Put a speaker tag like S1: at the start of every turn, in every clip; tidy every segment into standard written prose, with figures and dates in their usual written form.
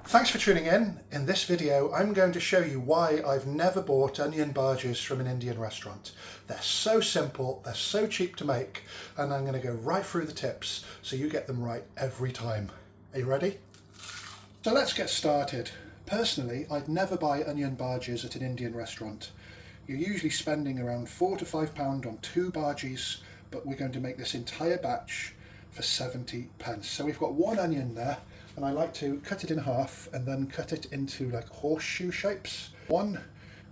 S1: Thanks for tuning in. In this video I'm going to show you why I've never bought onion bhajis from an Indian restaurant. They're so simple, they're so cheap to make, and I'm going to go right through the tips so you get them right every time. Are you ready? So let's get started. Personally, I'd never buy onion bhajis at an Indian restaurant. You're usually spending around £4 to £5 on 2 bhajis, but we're going to make this entire batch for 70 pence. So we've got 1 onion there, and I like to cut it in half and then cut it into like horseshoe shapes. 1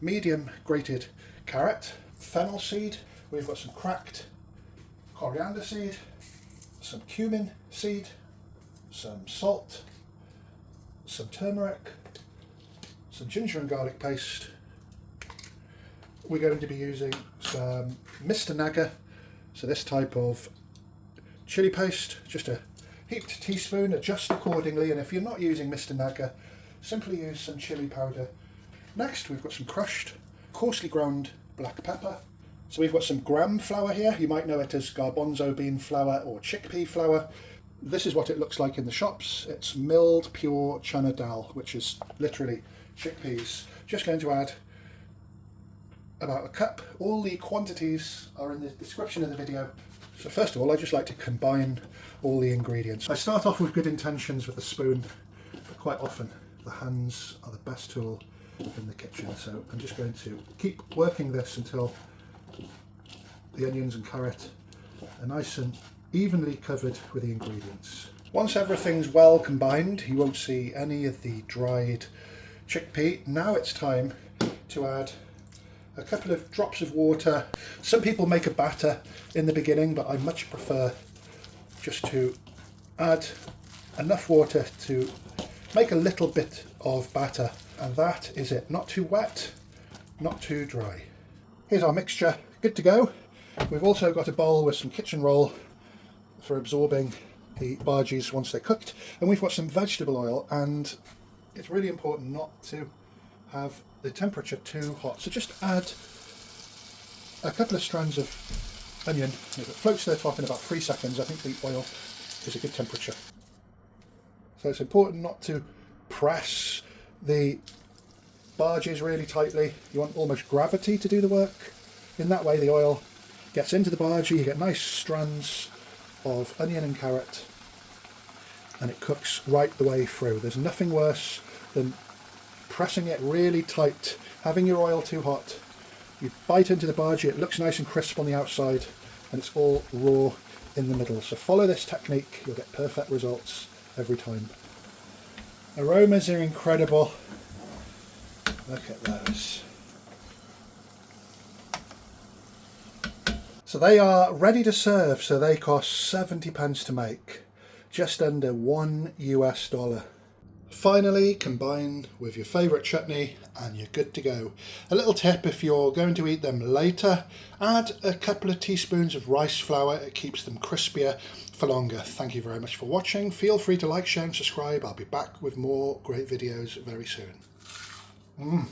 S1: medium grated carrot, fennel seed, we've got some cracked coriander seed, some cumin seed, some salt, some turmeric, some ginger and garlic paste. We're going to be using some Mr. Naga, so this type of chili paste, just a heaped teaspoon, adjust accordingly, and if you're not using Mr. Naga, simply use some chili powder. Next we've got some crushed, coarsely ground black pepper. So we've got some gram flour here, you might know it as garbanzo bean flour or chickpea flour. This is what it looks like in the shops. It's milled pure chana dal, which is literally chickpeas. Just going to add about a cup. All the quantities are in the description of the video. So first of all, I just like to combine all the ingredients. I start off with good intentions with a spoon, but quite often the hands are the best tool in the kitchen. So I'm just going to keep working this until the onions and carrot are nice and evenly covered with the ingredients. Once everything's well combined, you won't see any of the dried chickpea. Now it's time to add a couple of drops of water. Some people make a batter in the beginning, but I much prefer just to add enough water to make a little bit of batter, and that is it. Not too wet, not too dry. Here's our mixture, good to go. We've also got a bowl with some kitchen roll for absorbing the bhajis once they're cooked, and we've got some vegetable oil, and it's really important not to have the temperature too hot. So just add a couple of strands of onion. If it floats to the top in about 3 seconds, I think the oil is a good temperature. So it's important not to press the bhajis really tightly. You want almost gravity to do the work. In that way the oil gets into the bhaji, you get nice strands of onion and carrot, and it cooks right the way through. There's nothing worse than pressing it really tight, having your oil too hot. You bite into the bhaji, it looks nice and crisp on the outside, and it's all raw in the middle. So follow this technique, you'll get perfect results every time. Aromas are incredible. Look at those. So they are ready to serve, so they cost 70 pence to make, just under $1 US. Finally, combine with your favourite chutney and you're good to go. A little tip, if you're going to eat them later, add a couple of teaspoons of rice flour, it keeps them crispier for longer. Thank you very much for watching. Feel free to like, share and subscribe. I'll be back with more great videos very soon.